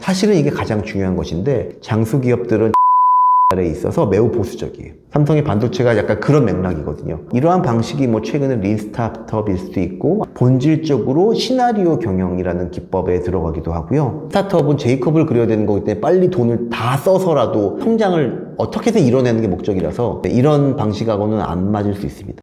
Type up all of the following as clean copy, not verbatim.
사실은 이게 가장 중요한 것인데 장수 기업들은 에 있어서 매우 보수적이에요. 삼성의 반도체가 약간 그런 맥락이거든요. 이러한 방식이 최근에 린 스타트업일 수도 있고 본질적으로 시나리오 경영이라는 기법에 들어가기도 하고요. 스타트업은 제이콥을 그려야 되는 거기 때문에 빨리 돈을 다 써서라도 성장을 어떻게든 이뤄내는 게 목적이라서 이런 방식하고는 안 맞을 수 있습니다.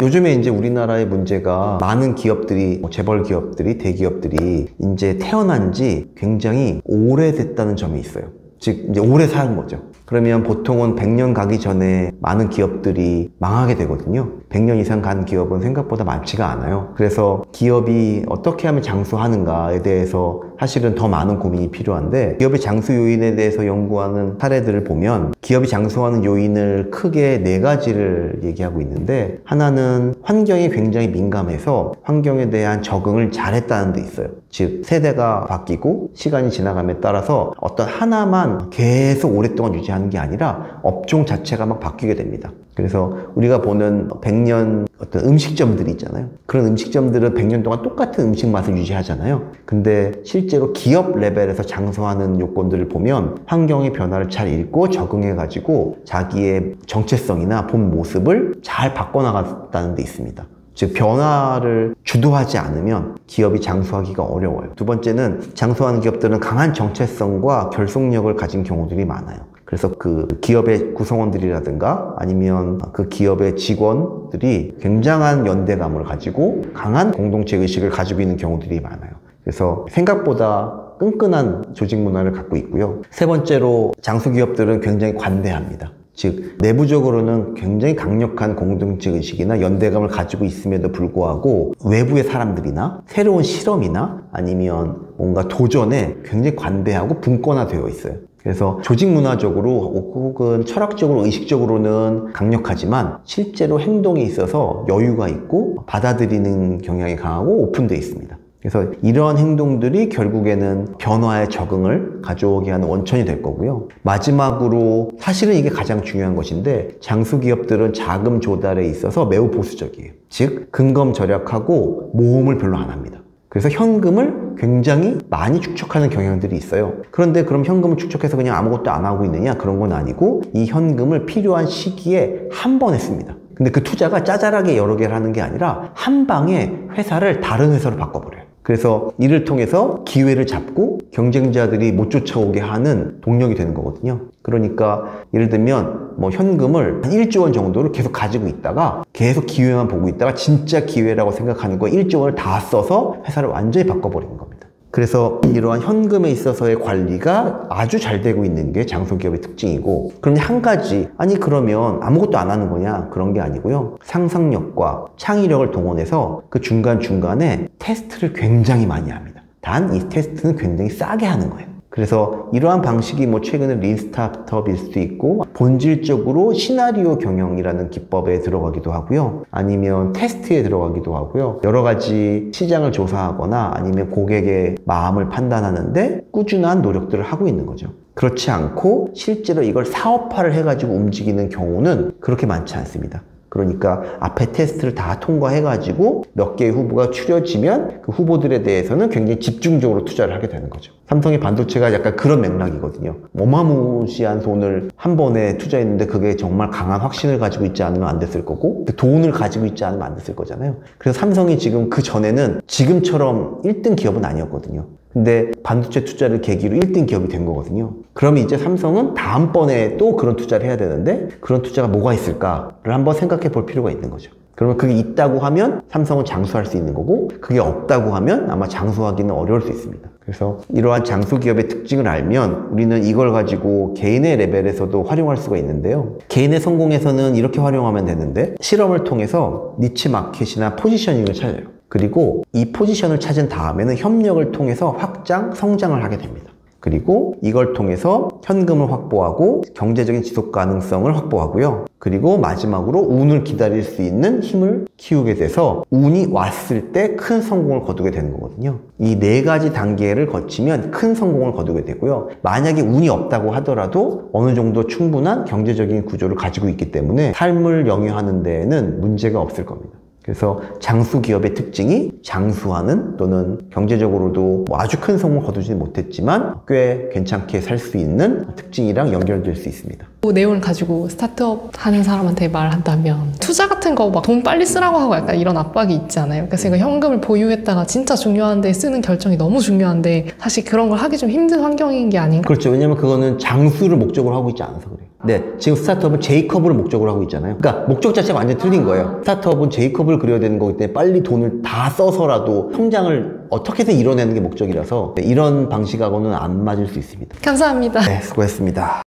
요즘에 이제 우리나라의 문제가 많은 기업들이, 재벌 기업들이, 대기업들이 이제 태어난 지 굉장히 오래됐다는 점이 있어요. 즉 이제 오래 사는 거죠. 그러면 보통은 100년 가기 전에 많은 기업들이 망하게 되거든요. 100년 이상 간 기업은 생각보다 많지가 않아요. 그래서 기업이 어떻게 하면 장수하는가에 대해서 사실은 더 많은 고민이 필요한데, 기업의 장수 요인에 대해서 연구하는 사례들을 보면 기업이 장수하는 요인을 크게 4가지를 얘기하고 있는데, 하나는 환경에 굉장히 민감해서 환경에 대한 적응을 잘했다는 데 있어요. 즉 세대가 바뀌고 시간이 지나감에 따라서 어떤 하나만 계속 오랫동안 유지하는 게 아니라 업종 자체가 막 바뀌게 됩니다. 그래서 우리가 보는 100년 어떤 음식점들이 있잖아요. 그런 음식점들은 100년 동안 똑같은 음식 맛을 유지하잖아요. 근데 실제로 기업 레벨에서 장수하는 요건들을 보면 환경의 변화를 잘 읽고 적응해가지고 자기의 정체성이나 본 모습을 잘 바꿔나갔다는 데 있습니다. 즉 변화를 주도하지 않으면 기업이 장수하기가 어려워요. 두 번째는 장수하는 기업들은 강한 정체성과 결속력을 가진 경우들이 많아요. 그래서 그 기업의 구성원들이라든가 아니면 그 기업의 직원들이 굉장한 연대감을 가지고 강한 공동체 의식을 가지고 있는 경우들이 많아요. 그래서 생각보다 끈끈한 조직 문화를 갖고 있고요. 세 번째로 장수 기업들은 굉장히 관대합니다. 즉 내부적으로는 굉장히 강력한 공동체 의식이나 연대감을 가지고 있음에도 불구하고 외부의 사람들이나 새로운 실험이나 아니면 뭔가 도전에 굉장히 관대하고 분권화되어 있어요. 그래서 조직 문화적으로 혹은 철학적으로 의식적으로는 강력하지만 실제로 행동에 있어서 여유가 있고 받아들이는 경향이 강하고 오픈되어 있습니다. 그래서 이러한 행동들이 결국에는 변화에 적응을 가져오게 하는 원천이 될 거고요. 마지막으로 사실은 이게 가장 중요한 것인데 장수 기업들은 자금 조달에 있어서 매우 보수적이에요. 즉 근검 절약하고 모험을 별로 안 합니다. 그래서 현금을 굉장히 많이 축적하는 경향들이 있어요. 그런데 그럼 현금을 축적해서 그냥 아무것도 안 하고 있느냐? 그런 건 아니고 이 현금을 필요한 시기에 한 번에 씁니다. 근데 그 투자가 짜잘하게 여러 개를 하는 게 아니라 한 방에 회사를 다른 회사로 바꿔버려요. 그래서 이를 통해서 기회를 잡고 경쟁자들이 못 쫓아오게 하는 동력이 되는 거거든요. 그러니까 예를 들면 현금을 한 1조 원 정도를 계속 가지고 있다가 계속 기회만 보고 있다가 진짜 기회라고 생각하는 거 1조 원을 다 써서 회사를 완전히 바꿔버리는 겁니다. 그래서 이러한 현금에 있어서의 관리가 아주 잘 되고 있는 게 장수기업의 특징이고, 그런데 한 가지, 아니 그러면 아무것도 안 하는 거냐? 그런 게 아니고요. 상상력과 창의력을 동원해서 그 중간중간에 테스트를 굉장히 많이 합니다. 단 이 테스트는 굉장히 싸게 하는 거예요. 그래서 이러한 방식이 최근에 린 스타트업일 수도 있고 본질적으로 시나리오 경영이라는 기법에 들어가기도 하고요. 아니면 테스트에 들어가기도 하고요. 여러 가지 시장을 조사하거나 아니면 고객의 마음을 판단하는데 꾸준한 노력들을 하고 있는 거죠. 그렇지 않고 실제로 이걸 사업화를 해가지고 움직이는 경우는 그렇게 많지 않습니다. 그러니까 앞에 테스트를 다 통과해가지고 몇 개의 후보가 추려지면 그 후보들에 대해서는 굉장히 집중적으로 투자를 하게 되는 거죠. 삼성의 반도체가 약간 그런 맥락이거든요. 어마무시한 돈을 한 번에 투자했는데 그게 정말 강한 확신을 가지고 있지 않으면 안 됐을 거고 그 돈을 가지고 있지 않으면 안 됐을 거잖아요. 그래서 삼성이 지금 그 전에는 지금처럼 1등 기업은 아니었거든요. 근데 반도체 투자를 계기로 1등 기업이 된 거거든요. 그러면 이제 삼성은 다음번에 또 그런 투자를 해야 되는데 그런 투자가 뭐가 있을까를 한번 생각해 볼 필요가 있는 거죠. 그러면 그게 있다고 하면 삼성은 장수할 수 있는 거고 그게 없다고 하면 아마 장수하기는 어려울 수 있습니다. 그래서 이러한 장수 기업의 특징을 알면 우리는 이걸 가지고 개인의 레벨에서도 활용할 수가 있는데요. 개인의 성공에서는 이렇게 활용하면 되는데 실험을 통해서 니치 마켓이나 포지셔닝을 찾아요. 그리고 이 포지션을 찾은 다음에는 협력을 통해서 확장, 성장을 하게 됩니다. 그리고 이걸 통해서 현금을 확보하고 경제적인 지속 가능성을 확보하고요. 그리고 마지막으로 운을 기다릴 수 있는 힘을 키우게 돼서 운이 왔을 때 큰 성공을 거두게 되는 거거든요. 이 4가지 단계를 거치면 큰 성공을 거두게 되고요. 만약에 운이 없다고 하더라도 어느 정도 충분한 경제적인 구조를 가지고 있기 때문에 삶을 영위하는 데에는 문제가 없을 겁니다. 그래서 장수 기업의 특징이 장수하는 또는 경제적으로도 뭐 아주 큰 성공을 거두지는 못했지만 꽤 괜찮게 살 수 있는 특징이랑 연결될 수 있습니다. 그 내용을 가지고 스타트업 하는 사람한테 말한다면 투자 같은 거 막 돈 빨리 쓰라고 하고 약간 이런 압박이 있지 않아요? 그래서 이거 현금을 보유했다가 진짜 중요한데 쓰는 결정이 너무 중요한데 사실 그런 걸 하기 좀 힘든 환경인 게 아닌가? 그렇죠. 왜냐면 그거는 장수를 목적으로 하고 있지 않아서 그래요. 네, 지금 스타트업은 제이컵을 목적으로 하고 있잖아요. 그러니까 목적 자체가 완전 틀린 거예요. 스타트업은 제이컵을 그려야 되는 거기 때문에 빨리 돈을 다 써서라도 성장을 어떻게든 이뤄내는 게 목적이라서 이런 방식하고는 안 맞을 수 있습니다. 감사합니다. 네, 수고했습니다.